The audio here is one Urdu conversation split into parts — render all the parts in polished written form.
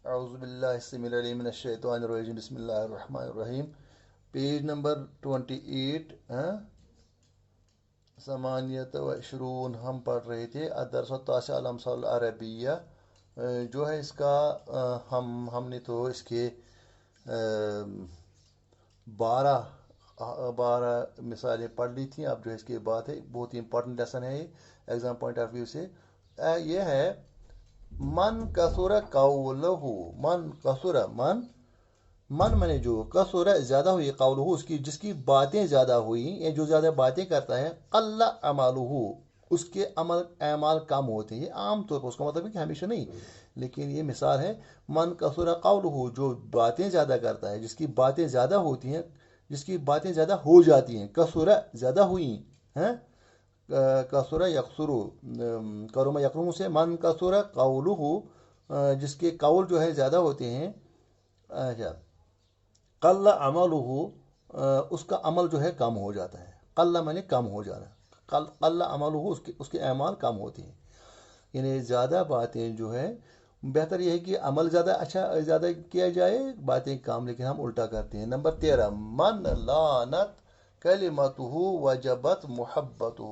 اعوذ باللہ السمیع العلیم من الشیطان الرجیم بسم اللہ الرحمن الرحیم. Page number 28. ثمانیت و عشرون ہم پڑھ رہے تھے الدرس التاسع الامثال العربیہ. جو ہے اس کا ہم نے تو اس کے 12 مثالیں پڑھ لی تھیں. اب جو ہے اس کی بات ہے بہت ہی امپورٹنٹ لیسن ہے یہ ایگزام پوائنٹ آف ویو سے. یہ ہے من کثر قولہ. من کثر من منے جو کثر زیادہ ہوئی قولہ اس کی جس کی باتیں زیادہ ہوئی یا جو زیادہ باتیں کرتا ہے. قل عملہ اس کے اعمال کم ہوتے ہیں. یہ عام طور پر اس کا مطلب ہے کہ ہمیشہ نہیں لیکن یہ مثال ہے. من کثر قولہ جو باتیں زیادہ کرتا ہے جس کی باتیں زیادہ ہوتی ہیں جس کی باتیں زیادہ ہو جاتی ہیں. کثر زیادہ ہوئی ہیں کثر یکثر کرم یکرم سے من کثر قولہ جس کے قول جو ہے زیادہ ہوتے ہیں. اچھا قل عملہ اس کا عمل جو ہے کم ہو جاتا ہے. قل میں نے کم ہو جانا. قل عملہ اس کے اعمال کم ہوتے ہیں. یعنی زیادہ باتیں جو ہے بہتر یہ ہے کہ عمل زیادہ کیا جائے باتیں کم لیکن ہم الٹا کرتے ہیں. نمبر 13 من لعنت کلمتہ وجبت محبتہ.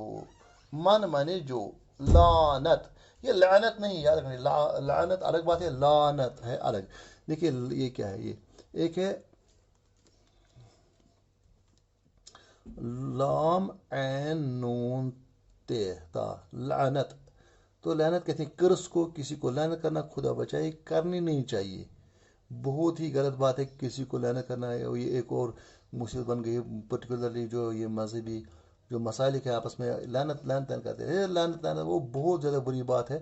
من مانے جو لعنت یہ لعنت نہیں یاد رکھنا. لعنت الگ بات ہے لعنت ہے الگ. دیکھیے یہ کیا ہے. یہ ایک ہے لام عین نون تا لعنت. تو لعنت کہتے ہیں کرس کو. کسی کو لعنت کرنا خدا بچائے کرنی نہیں چاہیے. بہت ہی غلط بات ہے کسی کو لعنت کرنا ہے. یہ ایک اور مصیبت بن گئی پرٹیکولرلی جو یہ مذہبی جو مسالک ہے آپس میں لعنت کرتے ہیں. لعنت وہ بہت زیادہ بری بات ہے.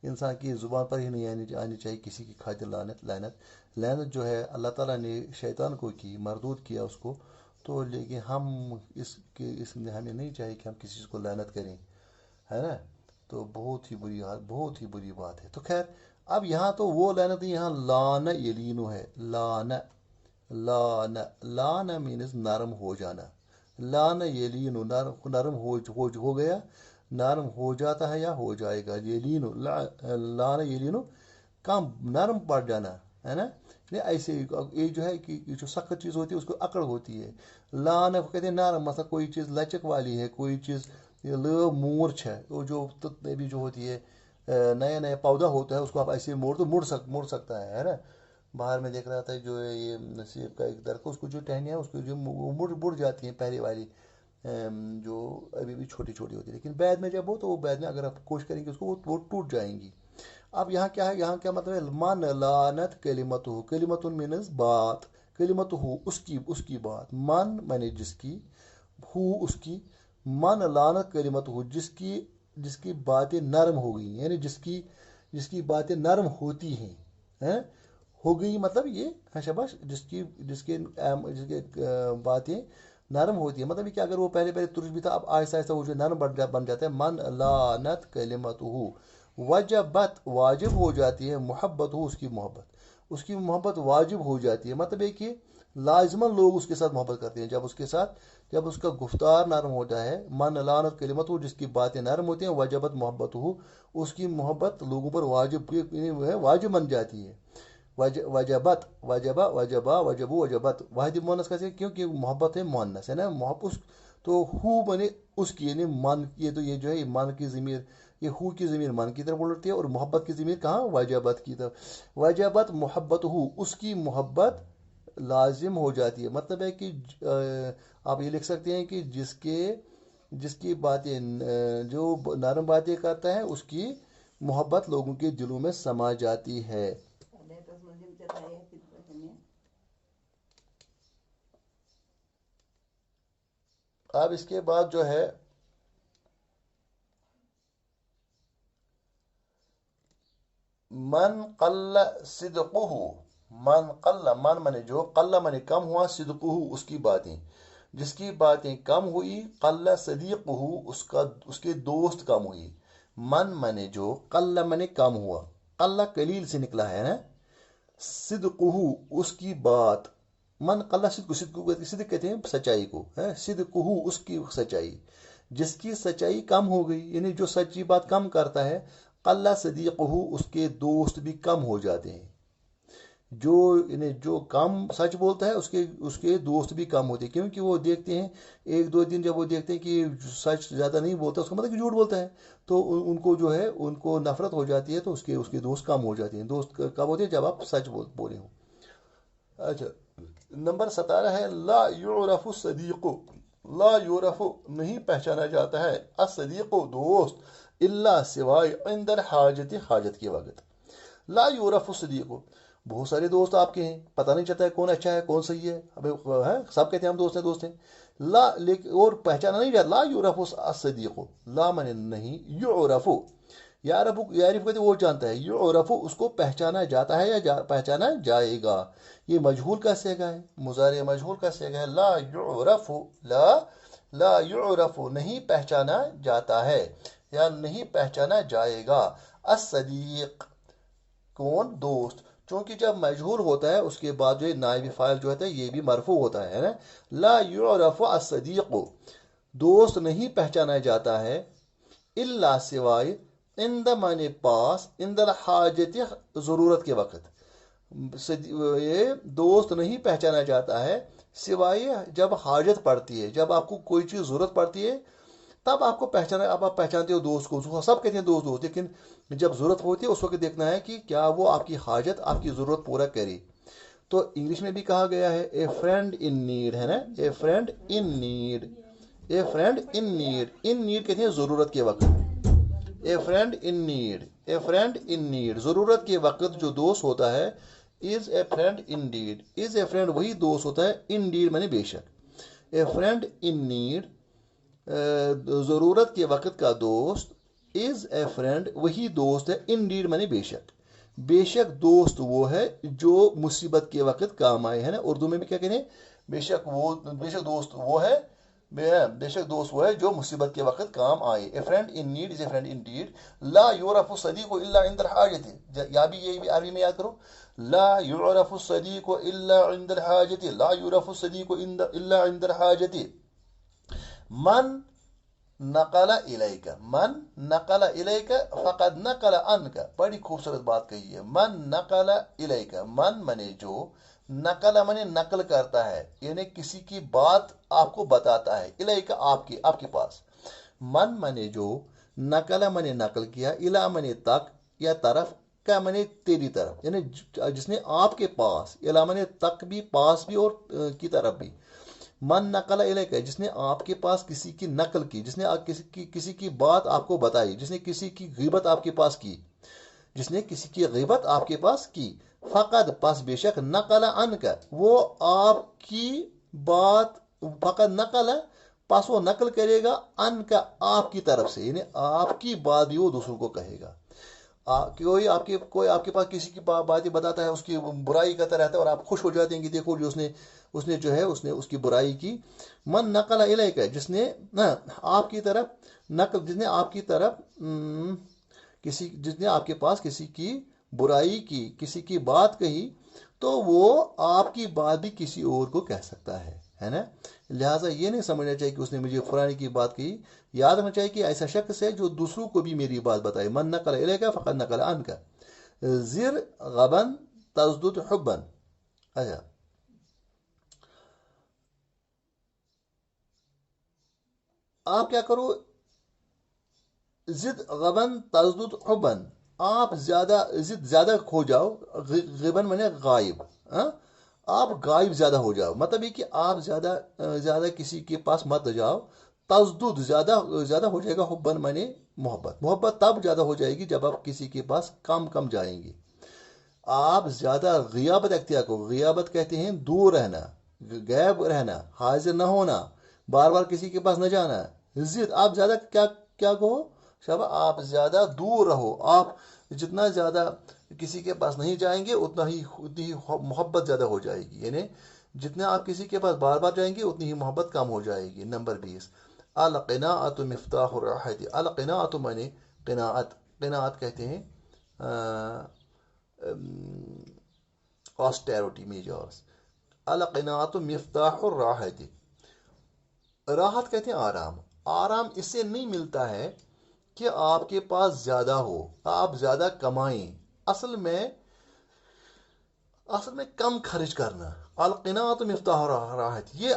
انسان کی زبان پر ہی نہیں آنی چاہیے کسی کی خاطر لعنت جو ہے اللہ تعالیٰ نے شیطان کو کی مردود کیا اس کو. تو لیکن ہم ہمیں نہیں چاہیے کہ ہم کسی کو لعنت کریں ہے نا. تو بہت ہی بری بات ہے. تو خیر اب یہاں تو وہ لعنت یہاں لان یلینو ہے. لان مینز نرم ہو جانا. لان یلینو نرم ہو گیا نرم ہو جاتا ہے یا ہو جائے گا. یلینو لان یلینو کم نرم پڑ جانا ہے نا. ایسے یہ جو ہے کہ جو سخت چیز ہوتی ہے اس کو اکڑ ہوتی ہے. لان کو کہتے ہیں نرم. مثلا کوئی چیز لچک والی ہے کوئی چیز مورچ ہے وہ جو بھی جو ہوتی ہے نیا پودا ہوتا ہے اس کو آپ ایسے موڑ تو مڑ سکتا ہے نا. باہر میں دیکھ رہا تھا جو یہ نصیب کا ایک درخت اس کو جو ٹہنیاں اس کو جو مڑ جاتی ہیں پہلے والی جو ابھی بھی چھوٹی چھوٹی ہوتی ہے لیکن بعد میں جب ہو تو وہ بعد میں اگر آپ کوشش کریں گے اس کو وہ ٹوٹ جائیں گی. اب یہاں کیا ہے یہاں کیا مطلب ہے من لعنت کلمتہ. کلمتہ مینز بات. کلمتہ اس کی بات. من مانے جس کی اس کی من لعنت کلمتہ جس کی باتیں نرم ہو گئی یعنی جس کی باتیں نرم ہوتی ہیں ہو گئی مطلب یہ شباش جس کے باتیں نرم ہوتی ہیں مطلب کہ اگر وہ پہلے ترش بھی تھا اب آہستہ آہستہ وہ جو نرم بن جاتا ہے. من لعنت کلمتہ وجبت واجب ہو جاتی ہے محبت اس کی محبت واجب ہو جاتی ہے. مطلب ہے کہ لازماً لوگ اس کے ساتھ محبت کرتے ہیں جب اس کا گفتار نرم ہوتا ہے. من لعنت کلمت جس کی باتیں نرم ہوتی ہیں وجبت محبت اس کی محبت لوگوں پر واجب بن جاتی ہے. وجبت واحد مونس کا کیونکہ محبت ہے مونس ہے نا. تو ہو بنے اس کی یعنی من یہ جو ہے من کی ضمیر یہ ہو کی ضمیر من کی طرف الٹتی ہے اور محبت کی ضمیر کہاں وجبت کی طرف. وجبت محبت اس کی محبت لازم ہو جاتی ہے. مطلب ہے کہ آپ یہ لکھ سکتے ہیں کہ جس کی باتیں جو نرم باتیں کرتا ہے اس کی محبت لوگوں کے دلوں میں سما جاتی ہے. اب اس کے بعد جو ہے من قل صدقہ. من منے جو قل منے کم ہوا صدقہ اس کی باتیں جس کی باتیں کم ہوئی. قل صدیقہ اس کے دوست کم ہوئی. من منے جو قل منے کم ہوا. قل قلیل سے نکلا ہے نا. صدقہ اس کی بات. من قل صدق کہتے ہیں سچائی کو. صدقہ اس کی سچائی جس کی سچائی کم ہو گئی یعنی جو سچی بات کم کرتا ہے. قل صدیقہ اس کے دوست بھی کم ہو جاتے ہیں. جو کم سچ بولتا ہے اس کے دوست بھی کم ہوتے ہیں، کیونکہ وہ دیکھتے ہیں ایک دو دن جب وہ دیکھتے ہیں کہ سچ زیادہ نہیں بولتا، اس کا مطلب کہ جھوٹ بولتا ہے، تو ان کو جو ہے ان کو نفرت ہو جاتی ہے، تو اس کے دوست کم ہو جاتے ہیں۔ دوست کب ہوتے ہیں؟ جب آپ سچ بولے ہو۔ اچھا، نمبر 17 ہے لا یعرف الصدیق، لا یعرف نہیں پہچانا جاتا ہے، الصدیق دوست، الا سوائے عند الحاجت حاجت کے وقت۔ لا یعرف الصدیق، بہت سارے دوست آپ کے ہیں، پتہ نہیں چلتا ہے کون اچھا ہے کون صحیح ہے، سب کہتے ہیں ہم دوست ہیں دوست ہیں، لا لیکن اور پہچانا نہیں جاتا، لا یعرف الصدیق، لا مانے نہیں، یعرف، یعرف کہتے وہ جانتا ہے، یعرف اس کو پہچانا جاتا ہے یا پہچانا جائے گا۔ یہ مجہول کا صیغہ ہے، مضارع مجہول کا صیغہ ہے، لا یعرف، لا یعرف نہیں پہچانا جاتا ہے یا نہیں پہچانا جائے گا، الصدیق کون؟ دوست، چونکہ جب مجہول ہوتا ہے اس کے بعد جو نائب فاعل جو ہوتا ہے یہ بھی مرفوع ہوتا ہے نا، لا یعرف الصدیق، دوست نہیں پہچانا جاتا ہے، الا سوائے، عند مانے پاس، عند الحاجت ضرورت کے وقت، یہ دوست نہیں پہچانا جاتا ہے سوائے جب حاجت پڑتی ہے، جب آپ کو کوئی چیز ضرورت پڑتی ہے تب آپ کو پہچانا، اب آپ پہچانتے ہو دوست کو، سب کہتے ہیں دوست دوست، لیکن جب ضرورت ہوتی ہے اس وقت دیکھنا ہے کہ کیا وہ آپ کی حاجت آپ کی ضرورت پورا کرے۔ تو انگلش میں بھی کہا گیا ہے اے فرینڈ ان نیڈ، ہے نا، a friend in need, a friend in need, in need کہتے ہیں ضرورت کے وقت، a friend in need, a friend in need, ضرورت کے وقت جو دوست ہوتا ہے، is a friend in deed, is a friend وہی دوست ہوتا ہے، ان ڈیڈ میں نے بے شک، اے فرینڈ ان نیڈ ضرورت کے وقت کا دوست، از اے فرینڈ وہی دوست ہے، ان ڈیڈ میں نے بے شک، بے شک دوست وہ ہے جو مصیبت کے وقت کام آئے، ہے نا، اردو میں بھی کیا کہیں، بے شک دوست وہ ہے، بے شک دوست وہ ہے جو مصیبت کے وقت کام آئے، a friend in need is a friend in deed, لا یعرف الصدیق الا عند الحاجت، یہ بھی عربی میں یاد کرو، لا یعرف الصدیق الا عند الحاجت، لا یعرف الصدیق الا عند الحاجت، من نقل الیک، من نقل الیک فقد نقل عنک، بڑی خوبصورت بات کہی ہے، من نقل الیک، من منے جو، نقل منے نقل کرتا ہے، یعنی کسی کی بات آپ کو بتاتا ہے، الیک آپ کے پاس، من منے جو، نقل منے نقل کیا، الا منے تک یا طرف، کا منے تیری طرف، یعنی جس نے آپ کے پاس، الا منے تک بھی، پاس بھی اور کی طرف بھی، من نقل الیک، جس نے آپ کے پاس کسی کی نقل کی، جس نے کسی کی بات آپ کو بتائی، جس نے کسی کی غیبت آپ کے پاس کی، جس نے کسی کی غیبت آپ کے پاس کی، فقد پس بے شک، نقل عنک وہ آپ کی بات، فقد نقل پس وہ نقل کرے گا، عنک آپ کی طرف سے، یعنی آپ کی بات بھی وہ دوسروں کو کہے گا، کوئی آپ کے پاس کسی کی باتیں بتاتا ہے، اس کی برائی کرتا رہتا ہے اور آپ خوش ہو جاتے ہیں کہ دیکھو جو اس نے جو ہے اس نے اس کی برائی کی، من نقل الیک، جس نے آپ کی طرف نقل، جس نے آپ کی طرف جس نے آپ کے پاس کسی کی برائی کی، کسی کی بات کہی، تو وہ آپ کی بات بھی کسی اور کو کہہ سکتا ہے نا، لہٰذا یہ نہیں سمجھنا چاہیے کہ اس نے مجھے فلانے کی بات کہی، یاد رکھنا چاہیے کہ ایسا شخص ہے جو دوسروں کو بھی میری بات بتائے، من نقل الیک فقد نقل عنک، زر غبن تزدد حبن، اچھا، آپ کیا کرو، زد غبن تزدد حبن، آپ زیادہ کھو جاؤ، غبن میں نے غائب، آپ غائب زیادہ ہو جاؤ، مطلب یہ کہ آپ زیادہ کسی کے پاس مت جاؤ، تزدد زیادہ ہو جائے گا، حبن میں نے محبت تب زیادہ ہو جائے گی جب آپ کسی کے پاس کم جائیں گے، آپ زیادہ غیابت اختیار کو، غیابت کہتے ہیں دور رہنا، غائب رہنا، حاضر نہ ہونا، بار بار کسی کے پاس نہ جانا، ضد آپ زیادہ کیا کہو، شب آپ زیادہ دور رہو، آپ جتنا زیادہ کسی کے پاس نہیں جائیں گے اتنی ہی محبت زیادہ ہو جائے گی، یعنی جتنا آپ کسی کے پاس بار بار جائیں گے اتنی ہی محبت کم ہو جائے گی۔ نمبر 20، القناعت مفتاح الراحت، القناعت معنی قناعت کہتے ہیں آسٹیرٹی میجرز، القناعت مفتاح الراحت، راحت کہتے ہیں آرام اس سے نہیں ملتا ہے کہ آپ کے پاس زیادہ ہو، آپ زیادہ کمائیں، اصل میں اصل میں کم خرچ کرنا. القناعت مفتاح راحت, یہ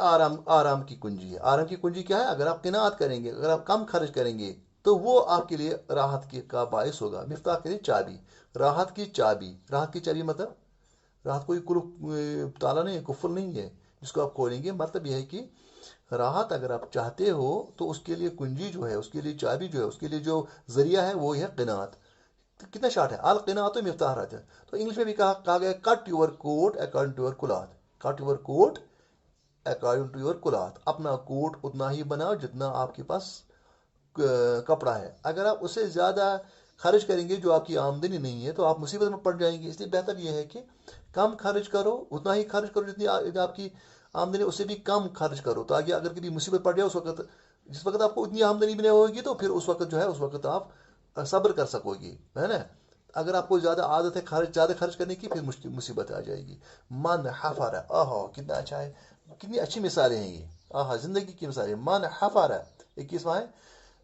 آرام کی کنجی ہے. آرام کی کنجی کیا ہے؟ اگر آپ قناعت کریں گے, اگر آپ کم خرچ کریں گے تو وہ آپ کے لیے راحت کا باعث ہوگا. مفتاح کے لیے چابی, راحت کی چابی. راحت کی چابی مطلب راحت کوئی تالا نہیں ہے, قفل نہیں ہے جس کو آپ کھولیں گے. مطلب یہ ہے کہ راحت اگر آپ چاہتے ہو تو اس کے لیے کنجی جو ہے, اس کے لیے چابی جو ہے, اس کے لیے جو ذریعہ ہے وہ ہے قناعت. کتنا شارٹ ہے, القناعت مفتاح راحت. تو انگلش میں بھی کہا گیا cut your coat according to your cloth. Cut your coat according to your cloth. اپنا کوٹ اتنا ہی بناؤ جتنا آپ کے پاس کپڑا ہے. اگر آپ اسے زیادہ خرچ کریں گے جو آپ کی آمدنی نہیں ہے تو آپ مصیبت میں پڑ جائیں گے. اس لیے بہتر یہ ہے کہ کم خرچ کرو, اتنا ہی خرچ کرو جتنی آپ کی آمدنی, اس سے بھی کم خرچ کرو تاکہ اگر کبھی مصیبت پڑ جائے اس وقت, جس وقت آپ کو اتنی آمدنی بھی نہیں ہوگی تو پھر اس وقت جو ہے اس وقت آپ صبر کر سکو گی, ہے نا. اگر آپ کو زیادہ عادت ہے زیادہ خرچ کرنے کی, پھر مصیبت آ جائے گی. من حفر, آہا کتنا اچھا ہے, کتنی اچھی مثالیں ہیں یہ, آہا زندگی کی مثالیں. من حفر 21واں ہے,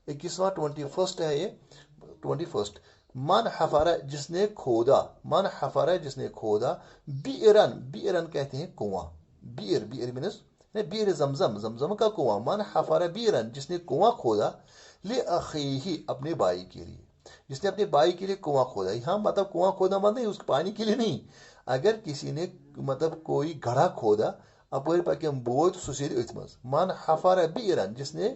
21واں 21 ہے یہ 21. من حفر جس نے کھودا, من حفر جس نے کھودا, بیرن, بیرن کہتے ہیں کنواں. بیر مینس بیر زمزم, زمزم کا کنواں. من حفر بیرن جس نے کنواں کھودا, لأخیہ اپنے بھائی کے لیے, جس نے اپنے بھائی کے لیے کنواں کھودا. یہاں مطلب کنواں کھودا مت نہیں اس پانی کے لیے نہیں. اگر کسی نے مطلب کوئی گڑھا کھودا اپر پکم بوت سسید اتھ مز. من حفر بیرن جس نے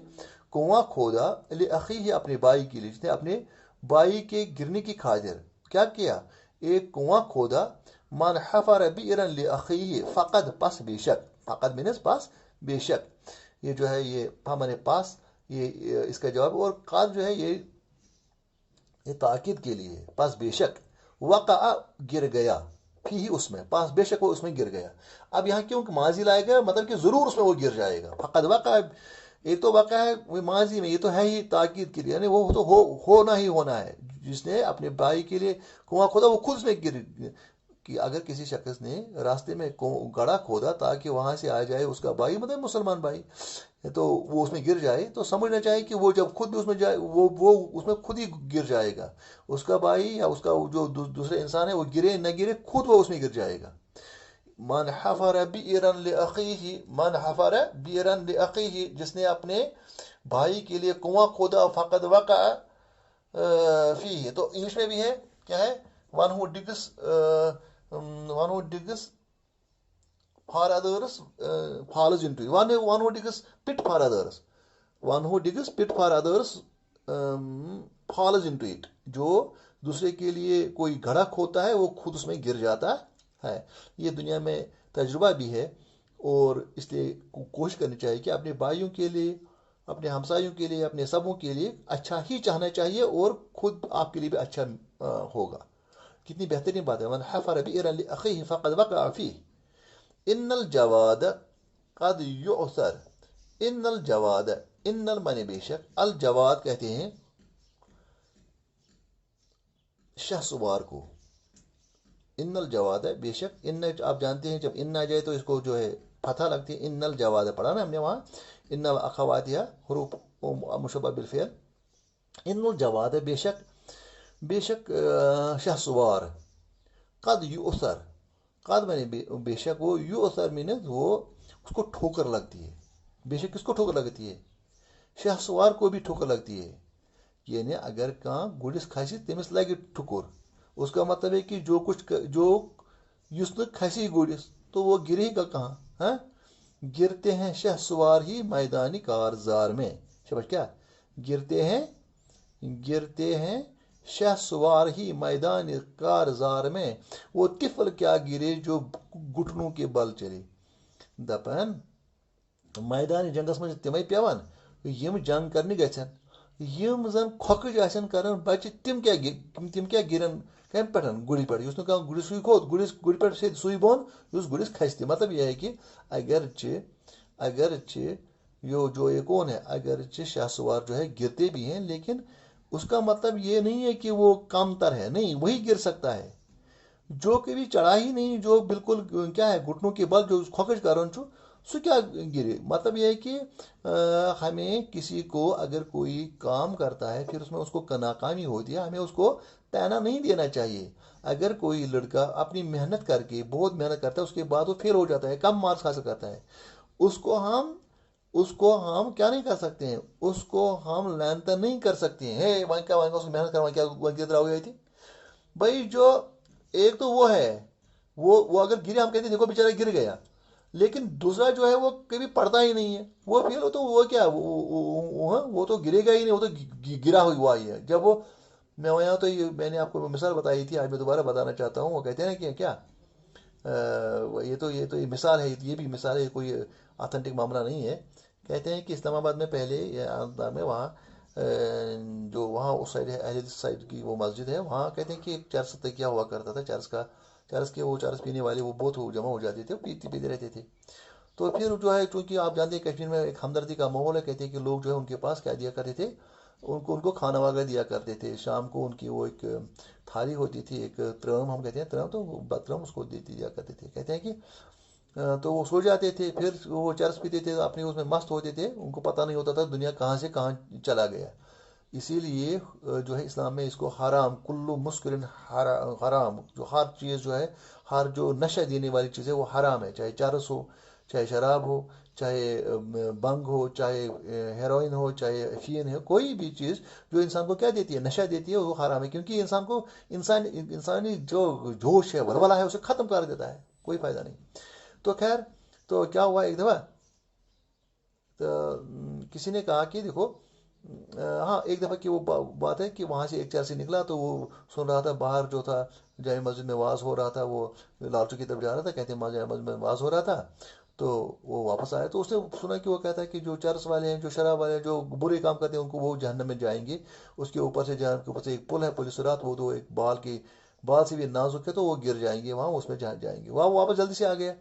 کنواں کھودا, لأخیہ اپنے بھائی کے لیے, جس نے اپنے بھائی کے گرنے کی خاطر کیا کیا, ایک کنواں کھودا. من حفر بیرن لأخیہ فقد پس بے شک, فقد مینس پس بے شک. یہ جو ہے یہ ہمارے پاس یہ اس کا جواب. اور قد جو ہے یہ تاکید کے لیے, پس بے شک. وقع گر گیا, فی اس میں, پاس بے شک وہ اس میں گر گیا. اب یہاں کیوں ماضی لائے گا, مطلب کہ ضرور اس میں وہ گر جائے گا. فقد وقع ایک تو واقع ہے وہ ماضی میں, یہ تو ہے ہی تاکید کے لیے, یعنی وہ تو ہونا ہی ہونا ہے. جس نے اپنے بھائی کے لیے کنواں کھودا وہ خود میں گر. کہ اگر کسی شخص نے راستے میں گڑھا کھودا تاکہ وہاں سے آ جائے اس کا بھائی, مطلب مسلمان بھائی, تو وہ اس میں گر جائے, تو سمجھنا چاہیے کہ وہ جب خود بھی اس میں جائے وہ اس میں خود ہی گر جائے گا. اس کا بھائی یا اس کا جو دوسرے انسان ہے وہ گرے نہ گرے, خود وہ اس میں گر جائے گا. من حفر بیرا لأخیہ, من حفر بیرا لأخیہ جس نے اپنے بھائی کے لیے کنواں کھودا. فقد وقع فیہ, تو انگلش میں بھی ہے کیا ہے, one who digs, one who digs for others falls into, one who digs pit for others, one who digs pit for others falls into it. جو دوسرے کے لیے کوئی گڑھا کھوتا ہے وہ خود اس میں گر جاتا ہے. یہ دنیا میں تجربہ بھی ہے, اور اس لیے کوشش کرنی چاہیے کہ اپنے بھائیوں کے لیے, اپنے ہمسایوں کے لیے, اپنے سبوں کے لیے اچھا ہی چاہنا چاہیے, اور خود آپ کے لیے بھی اچھا ہوگا. کتنی بہترین بات ہے. من حفر بئرا لأخیہ فقد وقع فیہ. ان الجواد قد یعثر, ان الجواد, ان المعنی بے شک, الجواد کہتے ہیں شہ سوار کو. ان الجواد ہے بے شک, ان آپ جانتے ہیں جب ان آ جائے تو اس کو جو ہے فتح لگتی ہے. ان الجواد پڑھا نا ہم نے وہاں, ان اخواتها حروف مشبہ بالفعل. ان الجواد بے شک, بے شک شہ سوار. قد یؤثر, قد میں نے بے شک, وہ یؤثر مینز وہ اس کو ٹھوکر لگتی ہے. بے شک کس کو ٹھوکر لگتی ہے, شہ سوار کو بھی ٹھوکر لگتی ہے. یعنی اگر کان گڑس کھسہِ تمس لگہِ ٹھکر, اس کا مطلب ہے کہ جو کچھ جو یس نہ کھسی گڑس تو وہ گرے گا کہاں. ہاں, گرتے ہیں شہ سوار ہی میدانی کارزار میں. شبش کیا, گرتے ہیں شہ سوار ہی میدان کارزار میں. وہ طفل کیا گرے جو گھٹنوں کے بل چلے. دپان میدان جنگس مجھ تمے پیوان یم جنگ کرنے گھن, یم زن کھوکج آسن کران بچہ تم کیا گرن کم پہ گڑی پہ, اس گڑ سوئی کھوت گڑ پہ سوئی بون اس گڑس کھستے. مطلب یہ ہے کہ اگرچہ جو یہ کون ہے, اگرچہ شاہ سوار جو ہے گرتے بھی ہیں, لیکن اس کا مطلب یہ نہیں ہے کہ وہ کم تر ہے, نہیں, وہی گر سکتا ہے جو کبھی چڑھا ہی نہیں, جو بالکل کیا ہے گھٹنوں کے بل جو کھوکج کران چھو سو کیا گرے. مطلب یہ ہے کہ ہمیں کسی کو اگر کوئی کام کرتا ہے پھر اس میں اس کو ناکامی ہوتی ہے, ہمیں اس کو طعنہ نہیں دینا چاہیے. اگر کوئی لڑکا اپنی محنت کر کے بہت محنت کرتا ہے اس کے بعد وہ فیل ہو جاتا ہے, کم مارکس حاصل کرتا ہے, اس کو ہم اس کو ہم کیا نہیں کر سکتے ہیں, اس کو ہم لعنت نہیں کر سکتے ہیں. ہے وہاں کیا وہاں اس کو محنت کروا کیا وہاں کی طرح ہو گئی تھی بھائی. جو ایک تو وہ ہے, وہ اگر گرے ہم کہتے ہیں دیکھو بیچارہ گر گیا, لیکن دوسرا جو ہے وہ کبھی پڑھتا ہی نہیں ہے, وہ فیل ہو تو وہ کیا وہ تو گرے گا ہی نہیں, وہ تو گرا ہوا ہی ہے. جب وہ میں یہاں تو میں نے آپ کو مثال بتائی تھی, آج میں دوبارہ بتانا چاہتا ہوں. وہ کہتے ہیں نا کہ کیا یہ مثال ہے, یہ بھی مثال ہے, کوئی آتھنٹک معاملہ نہیں ہے. کہتے ہیں کہ اسلام آباد میں پہلے میں وہاں جو وہاں اس سائڈ ہے اہل حدیث سائڈ کی وہ مسجد ہے, وہاں کہتے ہیں کہ ایک چرس تکیہ ہوا کرتا تھا. چرس پینے والے وہ بہت جمع ہو جاتے تھے, پیتے رہتے تھے. تو پھر جو ہے چونکہ آپ جانتے ہیں کشمیر میں ایک ہمدردی کا ماحول ہے, کہتے ہیں کہ لوگ جو ہے ان کے پاس کیا دیا کرتے تھے, ان کو کھانا وغیرہ دیا کرتے تھے. شام کو ان کی وہ ایک تھالی ہوتی تھی, ایک ترام ہم کہتے ہیں, ترام تو ترام اس کو دیا کرتے تھے. کہتے ہیں کہ تو وہ سو جاتے تھے, پھر وہ چرس پیتے تھے, اپنے اس میں مست ہوتے تھے, ان کو پتہ نہیں ہوتا تھا دنیا کہاں سے کہاں چلا گیا. اسی لیے جو ہے اسلام میں اس کو حرام, کلو مسکرن حرام, جو ہر چیز جو ہے, ہر جو نشہ دینے والی چیز ہے وہ حرام ہے. چاہے چرس ہو, چاہے شراب ہو, چاہے بنگ ہو, چاہے ہیروئن ہو, چاہے افین ہو, کوئی بھی چیز جو انسان کو کیا دیتی ہے, نشہ دیتی ہے, وہ حرام ہے. کیونکہ انسان کو انسانی جو جوش ہے, ولولہ ہے, اسے ختم کر دیتا ہے, کوئی فائدہ نہیں. تو خیر, تو کیا ہوا ایک دفعہ, تو کسی نے کہا کہ دیکھو, ہاں ایک دفعہ کی وہ بات ہے کہ وہاں سے ایک چرسی نکلا, تو وہ سن رہا تھا باہر جو تھا جامع مسجد میں واز ہو رہا تھا, وہ لال چوک کی طرف جا رہا تھا, کہتے ہیں جامع مسجد میں واز ہو رہا تھا. تو وہ واپس آیا, تو اس نے سنا کہ وہ کہتا ہے کہ جو چرس والے ہیں, جو شراب والے ہیں, جو برے کام کرتے ہیں, ان کو وہ جہنم میں جائیں گے. اس کے اوپر سے جہنم کے اوپر سے ایک پل ہے, پل صراط, وہ تو ایک بال سے بھی نازک ہے, تو وہ گر جائیں گے وہاں, اس میں جائیں گے. وہاں واپس جلدی سے آ گیا.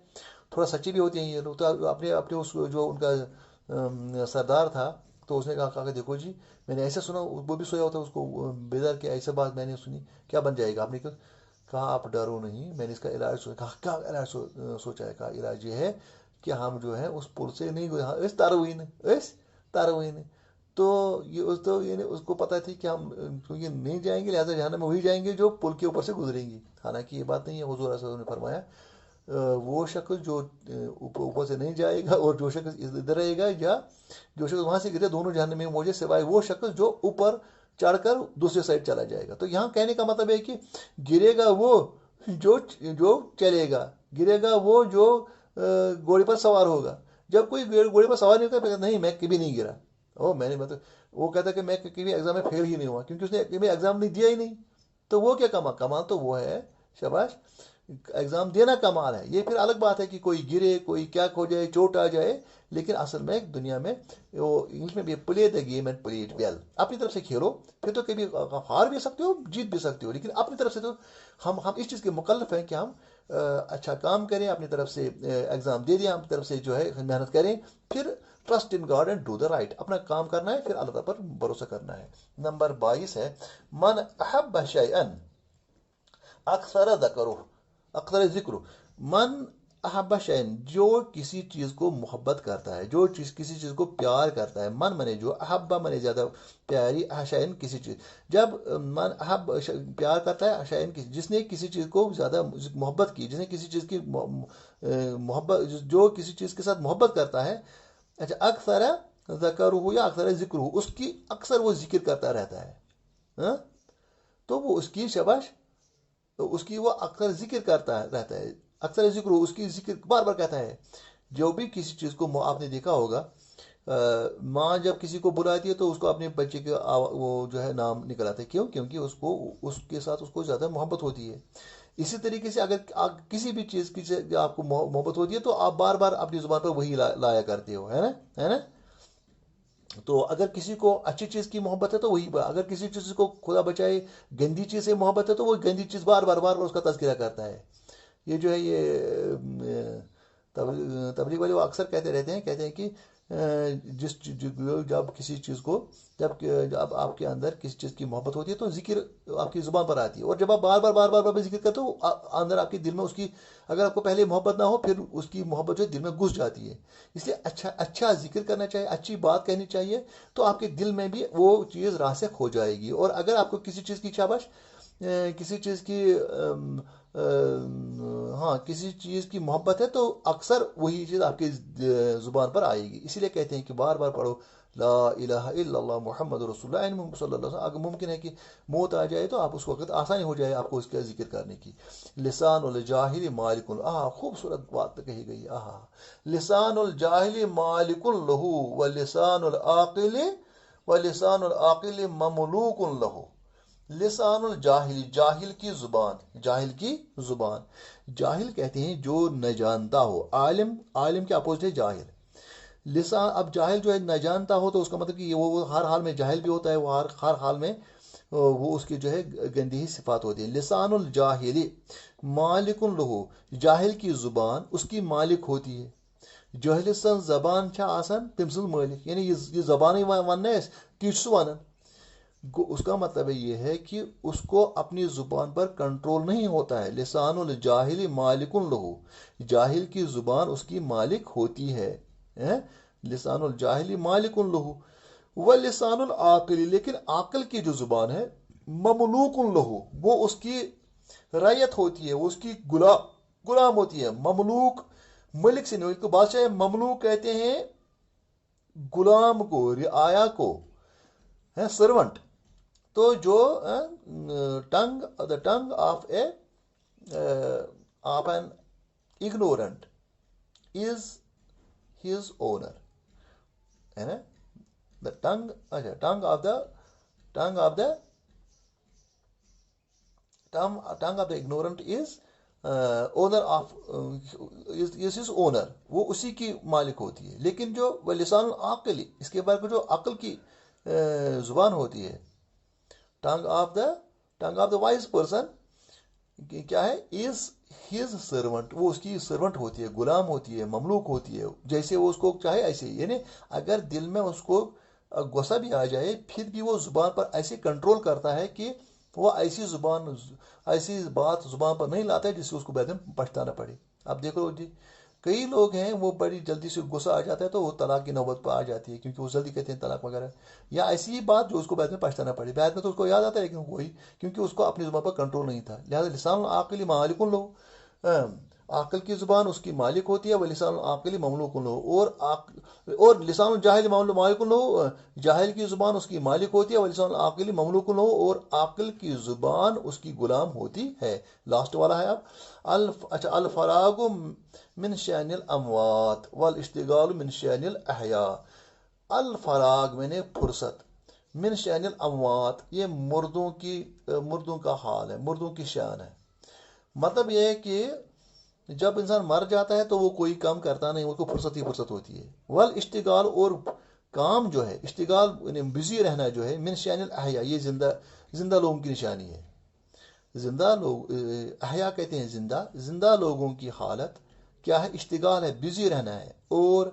تھوڑا سچی بھی ہوتی ہیں یہ لوگ, تو اپنے اس جو ان کا سردار تھا, تو اس نے کہا کہ دیکھو جی, میں نے ایسا سنا, وہ بھی سویا ہوتا, اس کو بیدار کیا, ایسا بات میں نے سنی, کیا بن جائے گا. آپ نے کہا آپ ڈرو نہیں, میں نے اس کا علاج سوچا. کہا کیا علاج سوچا ہے. کہا علاج یہ ہے کہ ہم جو ہے اس پل سے نہیں گئے, تروین. تو اس کو پتا تھی کہ ہم کیونکہ نہیں جائیں گے, لہٰذا جہنم میں وہی جائیں گے جو پل کے اوپر سے گزریں گے. حالانکہ یہ بات نہیں ہے, حضور صلی اللہ علیہ وسلم نے فرمایا وہ شخص جو اوپر سے نہیں جائے گا, اور جو شخص ادھر رہے گا, یا جو شخص وہاں سے گرے, دونوں جہنم میں موجود, سوائے وہ شخص جو اوپر چڑھ کر دوسرے سائڈ چلا جائے گا. تو یہاں کہنے کا مطلب ہے کہ گرے گا وہ جو چلے گا, گرے گا وہ جو گھوڑے پر سوار ہوگا. جب کوئی گھوڑے پر سوار نہیں ہوتا, نہیں میں کبھی نہیں گرا, میں نے مطلب وہ کہتا کہ میں کبھی ایگزام میں فیل ہی نہیں ہوا, کیونکہ اس نے کبھی ایگزام نہیں دیا ہی نہیں. تو وہ کیا کمال تو وہ ہے, شاباش, ایگزام دینا کمال ہے. یہ پھر الگ بات ہے کہ کوئی گرے, کوئی کیا کھو جائے, چوٹ آ جائے, لیکن اصل میں دنیا میں وہ انگلش میں بھی play the game and play it well. اپنی طرف سے کھیلو, پھر تو کبھی ہار بھی سکتے ہو, جیت بھی سکتے ہو, لیکن اپنی طرف سے تو ہم اس چیز کے مکلف ہیں کہ ہم اچھا کام کریں, اپنی طرف سے ایگزام دے دیں, اپنی طرف سے جو ہے محنت کریں, پھر trust in God and do the right, اپنا کام کرنا ہے, پھر اللہ تعالیٰ پر بھروسہ کرنا ہے. نمبر 22 ہے, من احب شیئا اکثر ذکر. من احب شیئن, جو کسی چیز کو محبت کرتا ہے, جو چیز کسی چیز کو پیار کرتا ہے. من منے جو, احبا منے زیادہ پیاری, شیئن کسی چیز. جب من احب پیار کرتا ہے شیئن, جس نے کسی چیز کو زیادہ محبت کی, جس نے کسی چیز کی محبت, جو کسی چیز کے ساتھ محبت کرتا ہے, اچھا, اکثر ذکر ہو یا اکثر ذکر ہو, اس کی اکثر وہ ذکر کرتا رہتا ہے, تو وہ اس کی شاباش, تو اس کی وہ اکثر ذکر کرتا رہتا ہے. اکثر ذکر ہو, اس کی ذکر بار بار کہتا ہے. جو بھی کسی چیز کو آپ نے دیکھا ہوگا, ماں جب کسی کو بلاتی ہے تو اس کو اپنے بچے کے وہ جو ہے نام نکلاتے ہیں. کیوں؟ کیونکہ اس کے ساتھ اس کو زیادہ محبت ہوتی ہے. اسی طریقے سے اگر کسی بھی چیز کی آپ کو محبت ہوتی ہے, تو آپ بار بار اپنی زبان پر وہی لایا کرتے ہو, ہے نا. تو اگر کسی کو اچھی چیز کی محبت ہے تو وہی, اگر کسی چیز کو خدا بچائے گندی چیز سے محبت ہے, تو وہ گندی چیز بار بار اس کا تذکرہ کرتا ہے. یہ جو ہے یہ تبلیغ والے وہ اکثر کہتے رہتے ہیں, کہتے ہیں کہ جب کسی چیز کو, جب آپ کے اندر کسی چیز کی محبت ہوتی ہے تو ذکر آپ کی زبان پر آتی ہے, اور جب آپ بار بار ذکر کرتے ہو, اندر آپ کے دل میں اس کی, اگر آپ کو پہلے محبت نہ ہو, پھر اس کی محبت جو دل میں گھس جاتی ہے. اس لیے اچھا ذکر کرنا چاہیے, اچھی بات کہنی چاہیے, تو آپ کے دل میں بھی وہ چیز راسخ ہو جائے گی. اور اگر آپ کو کسی چیز کی شاباش کسی چیز کی ہاں کسی چیز کی محبت ہے تو اکثر وہی چیز آپ کی زبان پر آئے گی. اسی لیے کہتے ہیں کہ بار بار پڑھو لا الہ الا اللہ محمد رسول اللہ یعنی صلی اللہ علیہ وسلم. اگر ممکن ہے کہ موت آ جائے تو آپ اس وقت آسانی ہو جائے آپ کو اس کا ذکر کرنے کی. لسان الجاہل مالک خوبصورت بات کہی گئی. لسان الجاہل مالک لہو و لسان العاقل مملوک لہو. لسان الجاہل جاہل کی زبان. جاہل کی زبان. جاہل کہتے ہیں جو نہ جانتا ہو. عالم کے اپوزٹ ہے جاہل. لسان اب جاہل جو ہے نہ جانتا ہو تو اس کا مطلب کہ وہ ہر حال میں جاہل بھی ہوتا ہے. وہ ہر حال میں وہ اس کی جو ہے گندی ہی صفات ہوتی ہے. لسان الجاہل مالک لہو جاہل کی زبان اس کی مالک ہوتی ہے. جاہل سن زبان چھا آسان تم سن مالک یعنی یہ زبان ون تی سہ ونان. اس کا مطلب یہ ہے کہ اس کو اپنی زبان پر کنٹرول نہیں ہوتا ہے. لسان الجاہل مالک لہو جاہل کی زبان اس کی مالک ہوتی ہے. لسان الجاہل مالک لہو و لسان العاقل لیکن عاقل کی جو زبان ہے مملوک لہو وہ اس کی رعیت ہوتی ہے. وہ اس کی غلام ہوتی ہے. مملوک ملک سے نہیں کو بادشاہ مملوک کہتے ہیں غلام کو رعایا کو سرونٹ. تو جو tongue of an ignorant is his owner ہے نا. The tongue of the ignorant is owner of is his owner. وہ اسی کی مالک ہوتی ہے. لیکن جو وہ لسان العقل اس کے بعد جو عقل کی زبان ہوتی ہے ٹنگ آف دا وائز پرسن کیا ہے از ہز سرونٹ. وہ اس کی سرونٹ ہوتی ہے غلام ہوتی ہے مملوک ہوتی ہے. جیسے وہ اس کو چاہے ایسے ہی یعنی اگر دل میں اس کو غصہ بھی آ جائے پھر بھی وہ زبان پر ایسے کنٹرول کرتا ہے کہ وہ ایسی بات زبان پر نہیں لاتا ہے جس سے اس کو بعد میں پچھتانا پڑے. اب دیکھو جی کئی لوگ ہیں وہ بڑی جلدی سے غصہ آ جاتا ہے تو وہ طلاق کی نوبت پر آ جاتی ہے کیونکہ وہ جلدی کہتے ہیں طلاق وغیرہ یا ایسی ہی بات جو اس کو بعد میں پچھتانا پڑے. بعد میں تو اس کو یاد آتا ہے لیکن وہی کیونکہ اس کو اپنی زبان پر کنٹرول نہیں تھا. لہٰذا لسان العاقل مالک لہو عاقل کی زبان اس کی مالک ہوتی ہے. وہ لسان العاقل مملوک لہو اور لسان الجاہل مالک لہو جاہل کی زبان اس کی مالک ہوتی ہے. وہ لسان العاقل مملوک لہو اور عاقل کی زبان اس کی غلام ہوتی ہے. لاسٹ والا ہے اب اچھا الفراغ من شأن الاموات والاشتغال من شأن الاحیاء. الفراغ میں نے فرصت من شأن الاموات یہ مردوں کا حال ہے مردوں کی شان ہے. مطلب یہ ہے کہ جب انسان مر جاتا ہے تو وہ کوئی کام کرتا نہیں اس کو فرصت ہی فرصت ہوتی ہے. والاشتغال اور کام جو ہے اشتغال یعنی بزی رہنا جو ہے من شأن الاحیاء یہ زندہ لوگوں کی نشانی ہے. زندہ لوگ احیاء کہتے ہیں زندہ لوگوں کی حالت کیا ہے اشتغال ہے بزی رہنا ہے. اور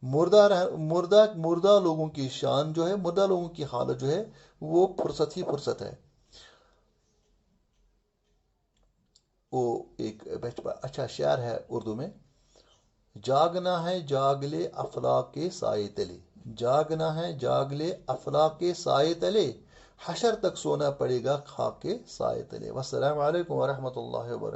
مردہ لوگوں کی شان جو ہے مردہ لوگوں کی حالت جو ہے وہ فرصت ہی فرصت ہے. وہ ایک اچھا شعر ہے اردو میں جاگنا ہے جاگ لے افلاک کے سائے تلے. جاگنا ہے جاگ لے افلاک کے سائے تلے حشر تک سونا پڑے گا خاک کے سائے تلے. والسلام علیکم ورحمۃ اللہ وبرکاتہ.